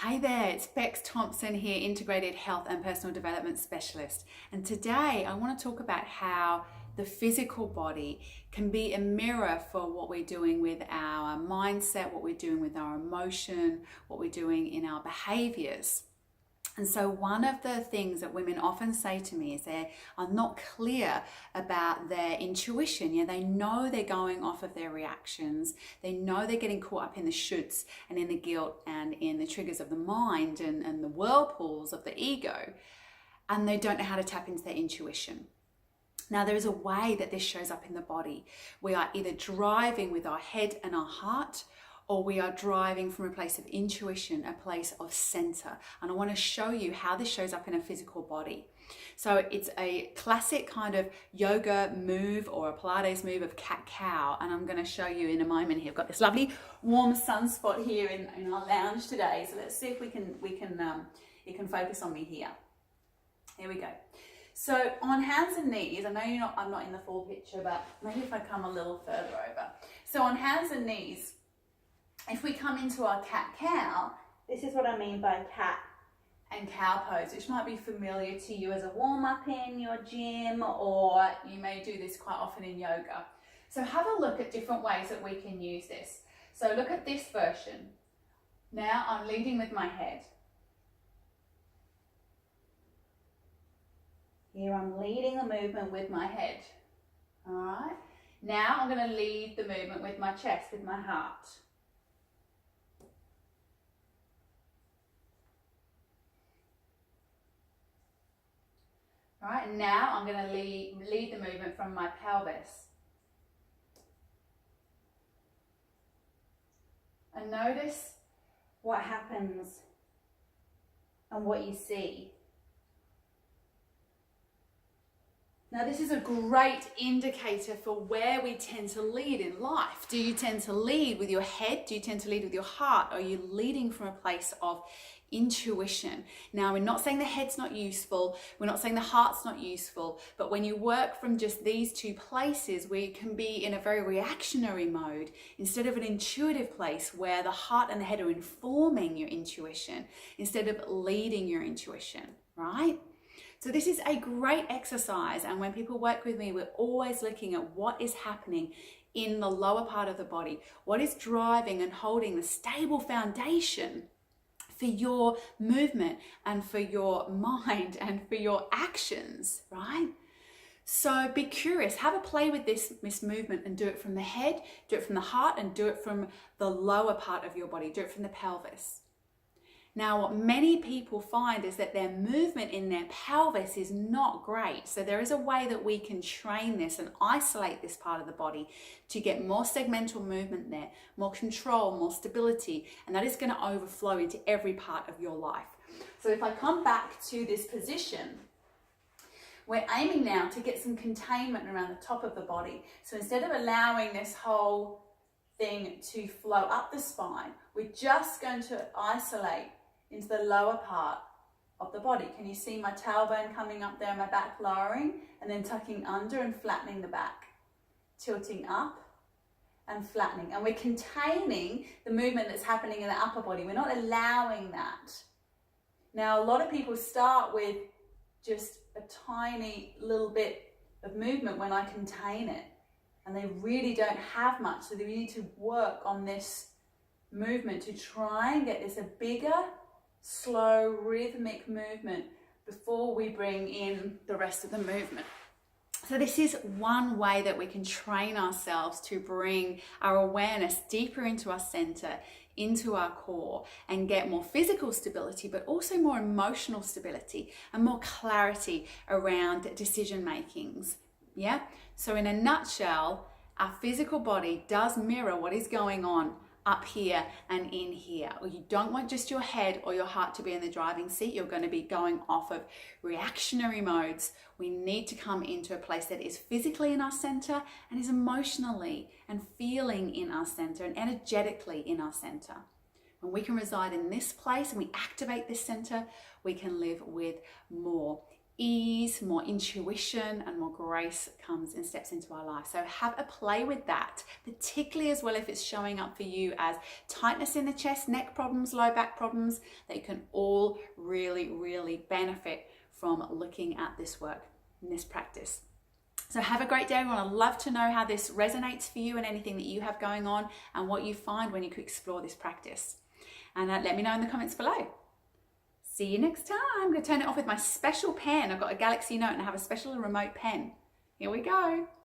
Hey there, it's Bex Thompson here, Integrated Health and Personal Development Specialist. And today I want to talk about how the physical body can be a mirror for what we're doing with our mindset, what we're doing with our emotion, what we're doing in our behaviors. And so one of the things that women often say to me is they are not clear about their intuition. They know they're going off of their reactions. They know they're getting caught up in the shoulds and in the guilt and in the triggers of the mind and the whirlpools of the ego. And they don't know how to tap into their intuition. Now, there is a way that this shows up in the body. We are either driving with our head and our heart, or we are driving from a place of intuition, a place of center. And I want to show you how this shows up in a physical body. So it's a classic kind of yoga move or a Pilates move of cat-cow. And I'm going to show you in a moment here. I've got this lovely warm sunspot here in our lounge today. So let's see if you can focus on me here. Here we go. So on hands and knees, I know I'm not in the full picture, but maybe if I come a little further over. So on hands and knees, if we come into our cat-cow, this is what I mean by cat and cow pose, which might be familiar to you as a warm-up in your gym, or you may do this quite often in yoga. So have a look at different ways that we can use this. So look at this version. Now I'm leading with my head. Here I'm leading the movement with my head. All right. Now I'm going to lead the movement with my chest, with my heart. All right, and now I'm going to lead the movement from my pelvis. And notice what happens and what you see. Now, this is a great indicator for where we tend to lead in life. Do you tend to lead with your head? Do you tend to lead with your heart? Are you leading from a place of intuition? Now, we're not saying the head's not useful. We're not saying the heart's not useful. But when you work from just these two places, where you can be in a very reactionary mode instead of an intuitive place where the heart and the head are informing your intuition instead of leading your intuition, right? So this is a great exercise, and when people work with me, we're always looking at what is happening in the lower part of the body, what is driving and holding the stable foundation for your movement and for your mind and for your actions, right? So be curious, have a play with this movement and do it from the head, do it from the heart, and do it from the lower part of your body, do it from the pelvis. Now, what many people find is that their movement in their pelvis is not great. So there is a way that we can train this and isolate this part of the body to get more segmental movement there, more control, more stability, and that is going to overflow into every part of your life. So if I come back to this position, we're aiming now to get some containment around the top of the body. So instead of allowing this whole thing to flow up the spine, we're just going to isolate into the lower part of the body. Can you see my tailbone coming up there, my back lowering, and then tucking under and flattening the back, tilting up and flattening. And we're containing the movement that's happening in the upper body. We're not allowing that. Now, a lot of people start with just a tiny little bit of movement when I contain it, and they really don't have much. So they need to work on this movement to try and get this a bigger, slow, rhythmic movement before we bring in the rest of the movement. So this is one way that we can train ourselves to bring our awareness deeper into our center, into our core, and get more physical stability, but also more emotional stability and more clarity around decision makings. Yeah. So in a nutshell, our physical body does mirror what is going on up here and in here. Or you don't want just your head or your heart to be in the driving seat. You're going to be going off of reactionary modes. We need to come into a place that is physically in our center and is emotionally and feeling in our center and energetically in our center. When we can reside in this place and we activate this center, we can live with more ease, more intuition, and more grace comes and steps into our life. So have a play with that, particularly as well if it's showing up for you as tightness in the chest, neck problems, low back problems. They can all really benefit from looking at this work and this practice. So have a great day, everyone. I'd love to know how this resonates for you and anything that you have going on and what you find when you explore this practice. And let me know in the comments below. See you next time. I'm going to turn it off with my special pen. I've got a Galaxy Note and I have a special remote pen. Here we go.